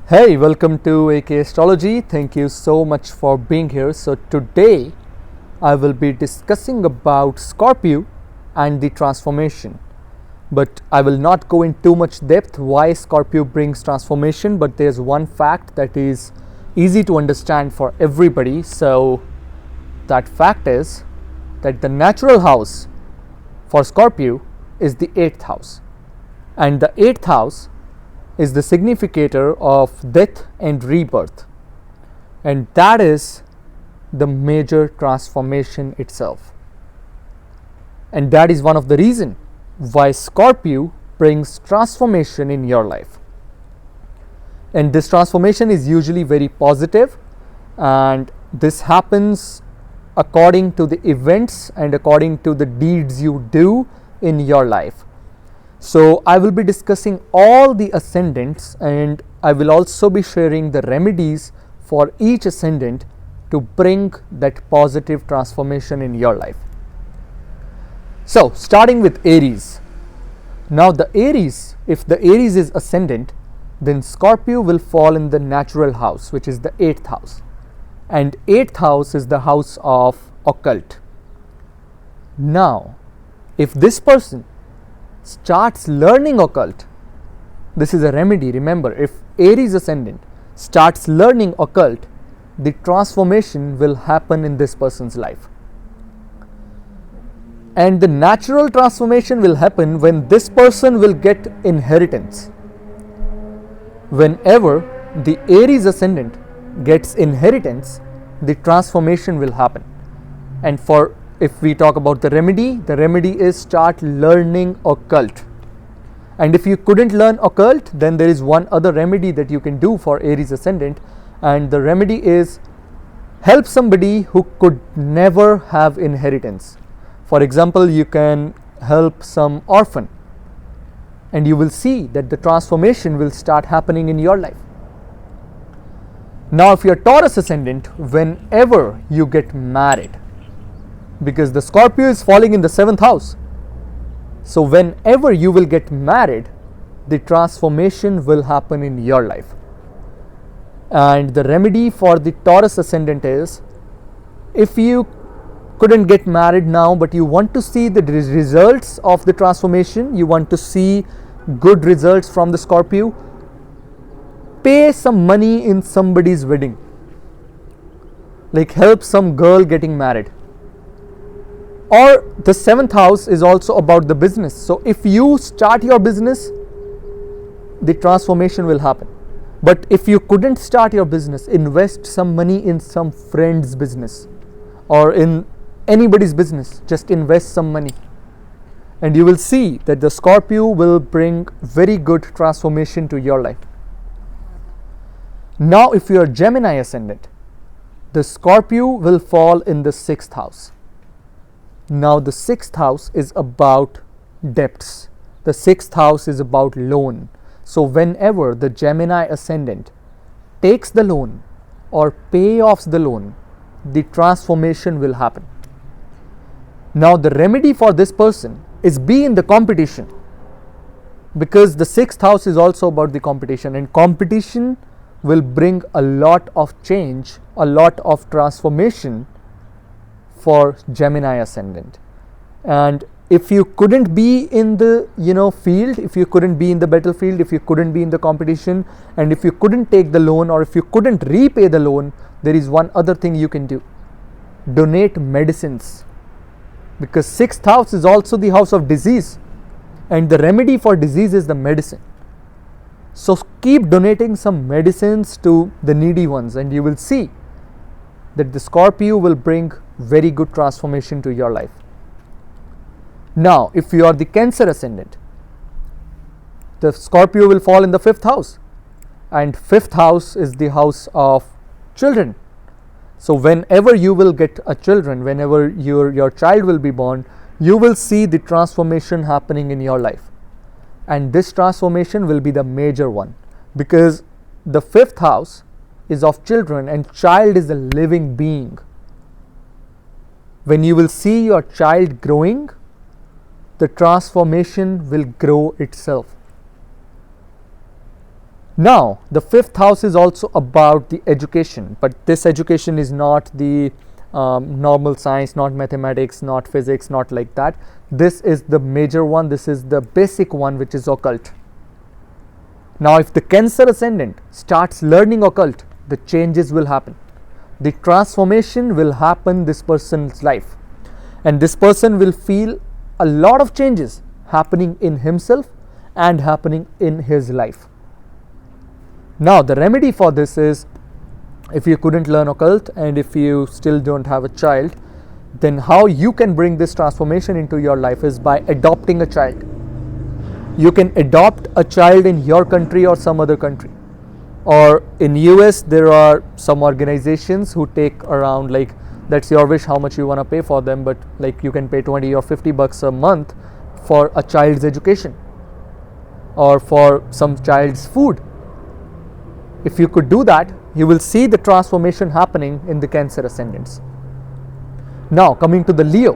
Hey, welcome to Astrology. Thank you so much for being here. So today I will be discussing about Scorpio and the transformation. But I will not go in too much depth why Scorpio brings transformation, but there's one fact that is easy to understand for everybody. So that fact is that the natural house for Scorpio is the 8th house. And the 8th house is the significator of death and rebirth, and that is the major transformation itself, and that is one of the reason why Scorpio brings transformation in your life. And this transformation is usually very positive, and this happens according to the events and according to the deeds you do in your life. So I will be discussing all the ascendants, and I will also be sharing the remedies for each ascendant to bring that positive transformation in your life. So starting with Aries. Now the Aries, if the Aries is ascendant, then Scorpio will fall in the natural house, which is the 8th house. And 8th house is the house of occult. Now, if this person starts learning occult, this is a remedy. Remember, if Aries ascendant starts learning occult, the transformation will happen in this person's life. And the natural transformation will happen when this person will get inheritance. Whenever the Aries ascendant gets inheritance, the transformation will happen. And if we talk about the remedy is start learning occult. And if you couldn't learn occult, then there is one other remedy that you can do for Aries ascendant, and the remedy is help somebody who could never have inheritance. For example, you can help some orphan, and you will see that the transformation will start happening in your life. Now if you are Taurus ascendant, whenever you get married, because the Scorpio is falling in the 7th house, so whenever you will get married, the transformation will happen in your life. And the remedy for the Taurus ascendant is, if you couldn't get married now but you want to see the results of the transformation, you want to see good results from the Scorpio, pay some money in somebody's wedding, like help some girl getting married. Or the 7th house is also about the business. So if you start your business, the transformation will happen. But if you couldn't start your business, invest some money in some friend's business or in anybody's business. Just invest some money, and you will see that the Scorpio will bring very good transformation to your life. Now if you are Gemini ascendant, the Scorpio will fall in the 6th house. Now the 6th house is about debts. The 6th house is about loan. So whenever the Gemini ascendant takes the loan or pay off the loan, the transformation will happen. Now the remedy for this person is be in the competition, because the 6th house is also about the competition, and competition will bring a lot of change, a lot of transformation for Gemini ascendant. And if you couldn't be in the field, if you couldn't be in the battlefield, if you couldn't be in the competition, and if you couldn't take the loan or if you couldn't repay the loan, there is one other thing you can do: donate medicines, because 6th house is also the house of disease, and the remedy for disease is the medicine. So keep donating some medicines to the needy ones, and you will see that the Scorpio will bring very good transformation to your life. Now if you are the Cancer ascendant, the Scorpio will fall in the 5th house, and 5th house is the house of children. So whenever you will get a children, whenever your child will be born, you will see the transformation happening in your life. And this transformation will be the major one, because the 5th house is of children, and child is a living being. When you will see your child growing, the transformation will grow itself. Now, the fifth house is also about the education, but this education is not the normal science, not mathematics, not physics, not like that. This is the major one, this is the basic one, which is occult. Now, if the Cancer ascendant starts learning occult, the changes will happen. The transformation will happen in this person's life, and this person will feel a lot of changes happening in himself and happening in his life. Now, the remedy for this is, if you couldn't learn occult and if you still don't have a child, then how you can bring this transformation into your life is by adopting a child. You can adopt a child in your country or some other country. Or in US, there are some organizations who take around, like, that's your wish how much you want to pay for them, but like you can pay 20 or 50 bucks a month for a child's education or for some child's food. If you could do that, you will see the transformation happening in the Cancer ascendants. Now, coming to the Leo.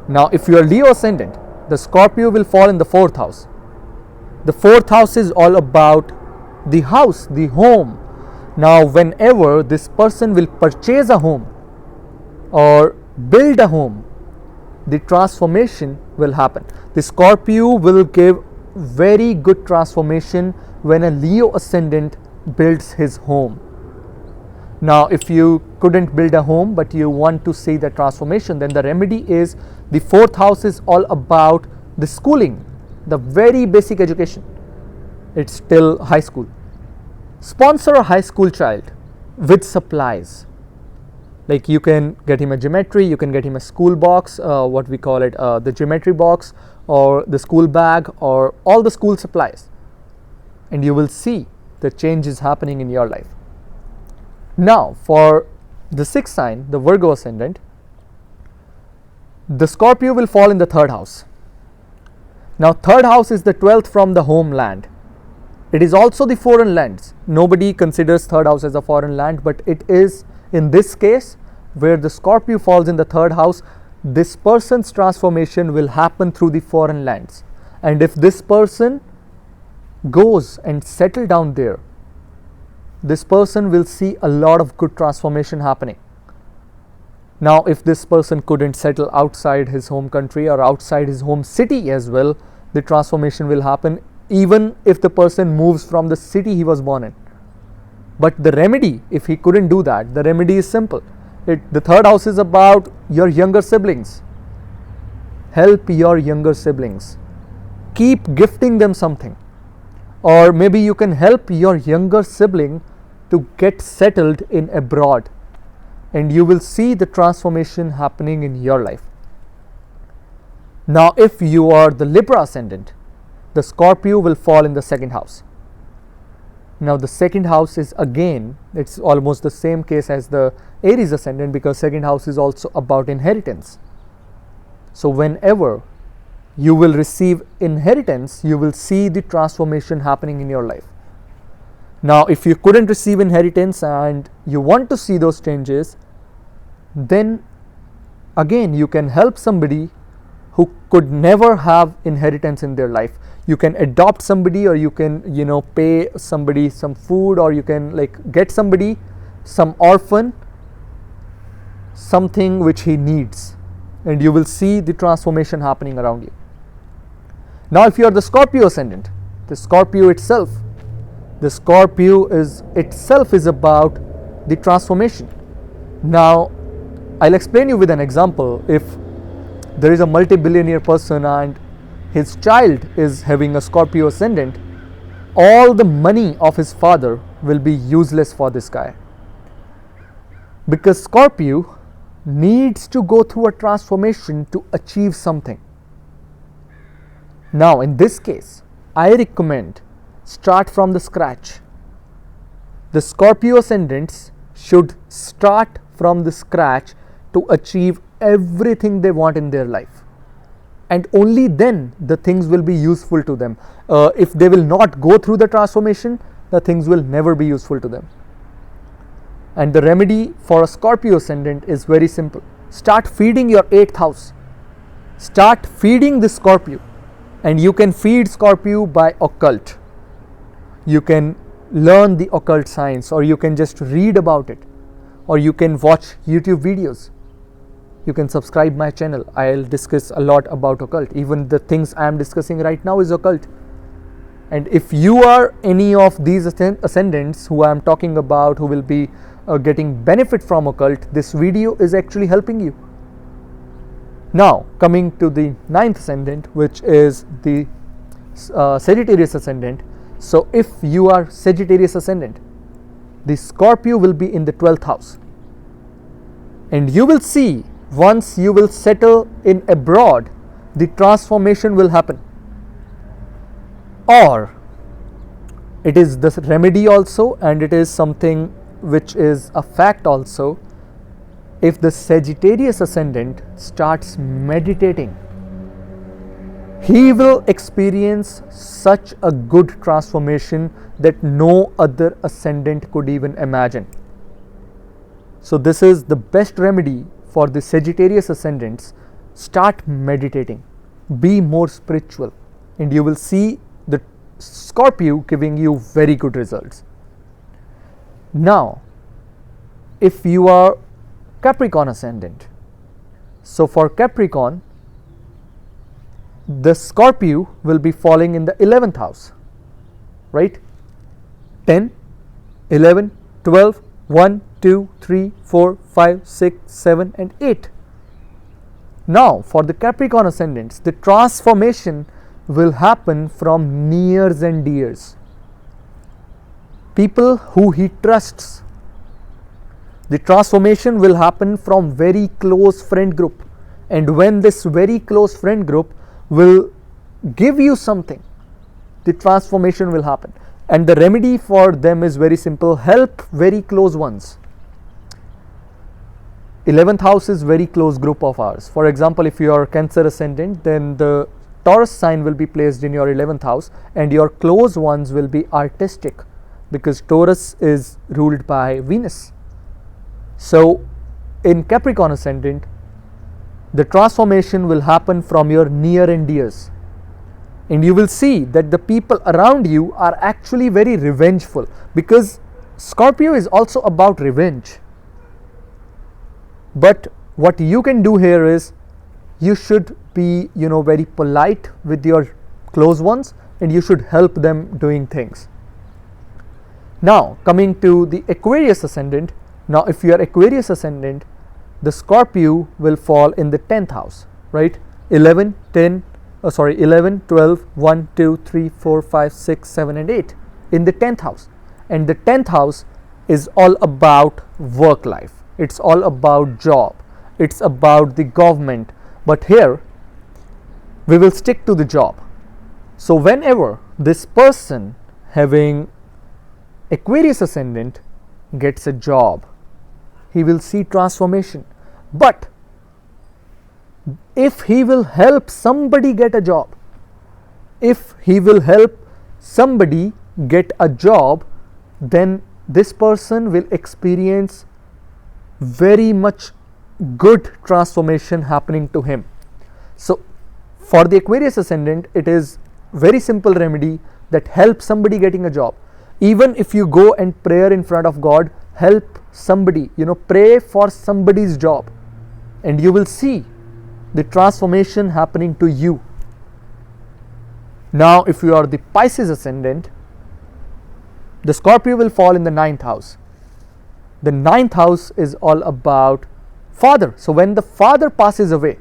Now, if you are Leo ascendant, the Scorpio will fall in the fourth house. The fourth house is all about the house, the home. Now, whenever this person will purchase a home or build a home, the transformation will happen. The Scorpio will give very good transformation when a Leo ascendant builds his home. Now, if you couldn't build a home but you want to see the transformation, then the remedy is, the fourth house is all about the schooling, the very basic education. It's still high school. Sponsor a high school child with supplies. Like, you can get him a geometry, you can get him a school box, what we call it, the geometry box, or the school bag, or all the school supplies. And you will see the changes happening in your life. Now, for the sixth sign, the Virgo ascendant, the Scorpio will fall in the third house. Now, third house is the 12th from the homeland. It is also the foreign lands. Nobody considers third house as a foreign land, but it is in this case where the Scorpio falls in the third house. This person's transformation will happen through the foreign lands. And if this person goes and settle down there, this person will see a lot of good transformation happening. Now, if this person couldn't settle outside his home country or outside his home city as well, the transformation will happen even if the person moves from the city he was born in. But the remedy, if he couldn't do that, the remedy is simple. The third house is about your younger siblings. Help your younger siblings. Keep gifting them something. Or maybe you can help your younger sibling to get settled in abroad, and you will see the transformation happening in your life. Now, if you are the Libra ascendant, the Scorpio will fall in the second house. Now, the second house is, again, it's almost the same case as the Aries ascendant, because second house is also about inheritance. So whenever you will receive inheritance, you will see the transformation happening in your life. Now, if you couldn't receive inheritance and you want to see those changes, then again you can help somebody who could never have inheritance in their life. You can adopt somebody, or you can, pay somebody some food, or you can get somebody, some orphan, something which he needs, and you will see the transformation happening around you. Now, if you are the Scorpio ascendant, the Scorpio itself is about the transformation. Now, I'll explain you with an example. If there is a multi-billionaire person and his child is having a Scorpio ascendant, all the money of his father will be useless for this guy, because Scorpio needs to go through a transformation to achieve something. Now, in this case, I recommend start from the scratch. The Scorpio ascendants should start from the scratch to achieve everything they want in their life, and only then the things will be useful to them. If they will not go through the transformation, the things will never be useful to them. And the remedy for a Scorpio ascendant is very simple. Start feeding your 8th house. Start feeding the Scorpio. And you can feed Scorpio by occult. you can learn the occult science, or you can just read about it, or you can watch YouTube videos. You can subscribe my channel. I'll discuss a lot about occult. Even the things I am discussing right now is occult. And if you are any of these ascendants who I am talking about, who will be getting benefit from occult, this video is actually helping you. Now coming to the 9th ascendant, which is the Sagittarius ascendant. So if you are Sagittarius ascendant, the Scorpio will be in the 12th house, and you will see, once you will settle in abroad, the transformation will happen. Or it is the remedy also, and it is something which is a fact also. If the Sagittarius ascendant starts meditating, he will experience such a good transformation that no other ascendant could even imagine. So this is the best remedy for the Sagittarius ascendants. Start meditating, be more spiritual, and you will see the Scorpio giving you very good results. Now, if you are Capricorn ascendant, so for Capricorn, the Scorpio will be falling in the 11th house, right? 10, 11, 12, 1, 2, 3, 4, 5, 6, 7 and 8. Now for the Capricorn ascendants, the transformation will happen from nears and dears, people who he trusts. The transformation will happen from very close friend group, and when this very close friend group will give you something, the transformation will happen. And the remedy for them is very simple: help very close ones. 11th house is very close group of ours. For example, if you are Cancer ascendant, then the Taurus sign will be placed in your 11th house, and your close ones will be artistic, because Taurus is ruled by Venus. So in Capricorn ascendant, the transformation will happen from your near and dears, and you will see that the people around you are actually very revengeful, because Scorpio is also about revenge. But what you can do here is, you should be very polite with your close ones, and you should help them doing things. Now coming to the Aquarius ascendant. Now if you are Aquarius ascendant, the Scorpio will fall in the 10th house, right? 11, 12, 1, 2, 3, 4, 5, 6, 7 and 8 in the 10th house. And the 10th house is all about work life. It's all about job. It's about the government. But here we will stick to the job. So whenever this person having Aquarius ascendant gets a job, he will see transformation. But if he will help somebody get a job, if he will help somebody get a job, then this person will experience very much good transformation happening to him. So for the Aquarius ascendant, it is very simple remedy that helps somebody getting a job. Even if you go and pray in front of God, help somebody, pray for somebody's job, and you will see the transformation happening to you. Now if you are the Pisces ascendant, the Scorpio will fall in the 9th house. The 9th house is all about father. So when the father passes away,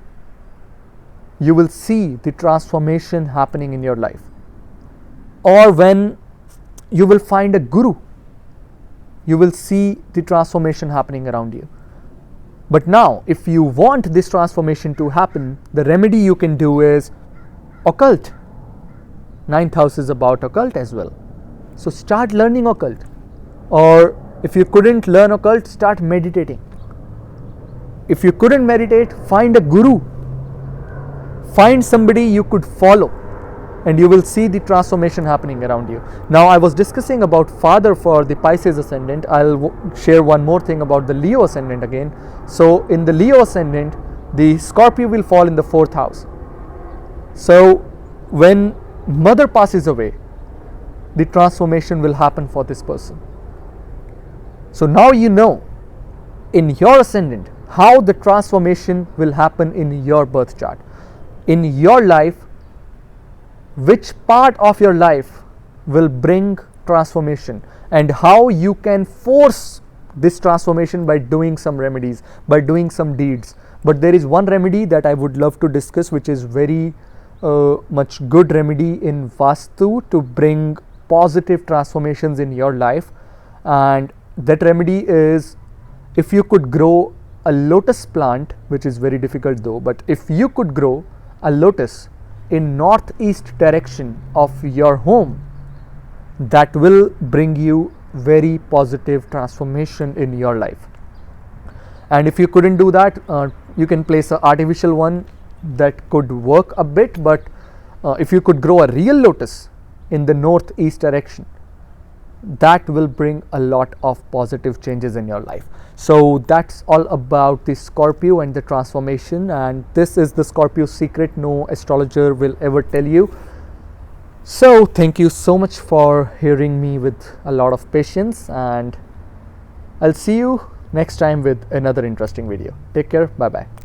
you will see the transformation happening in your life. Or when you will find a guru, you will see the transformation happening around you. But now if you want this transformation to happen, the remedy you can do is occult. 9th house is about occult as well. So start learning occult. Or if you couldn't learn occult, start meditating. If you couldn't meditate, find a guru. Find somebody you could follow, and you will see the transformation happening around you. Now I was discussing about father for the Pisces ascendant. I'll share one more thing about the Leo ascendant again. So in the Leo ascendant, the Scorpio will fall in the 4th house. So when mother passes away, the transformation will happen for this person. So now you know in your ascendant how the transformation will happen in your birth chart. In your life, which part of your life will bring transformation, and how you can force this transformation by doing some remedies, by doing some deeds. But there is one remedy that I would love to discuss, which is very much good remedy in Vastu to bring positive transformations in your life. And that remedy is, if you could grow a lotus plant, which is very difficult though, but if you could grow a lotus in northeast direction of your home, that will bring you very positive transformation in your life. And if you couldn't do that, you can place an artificial one that could work a bit, but if you could grow a real lotus in the northeast direction, that will bring a lot of positive changes in your life. So that's all about the Scorpio and the transformation, and this is the Scorpio secret no astrologer will ever tell you. So thank you so much for hearing me with a lot of patience, and I'll see you next time with another interesting video. Take care. Bye bye.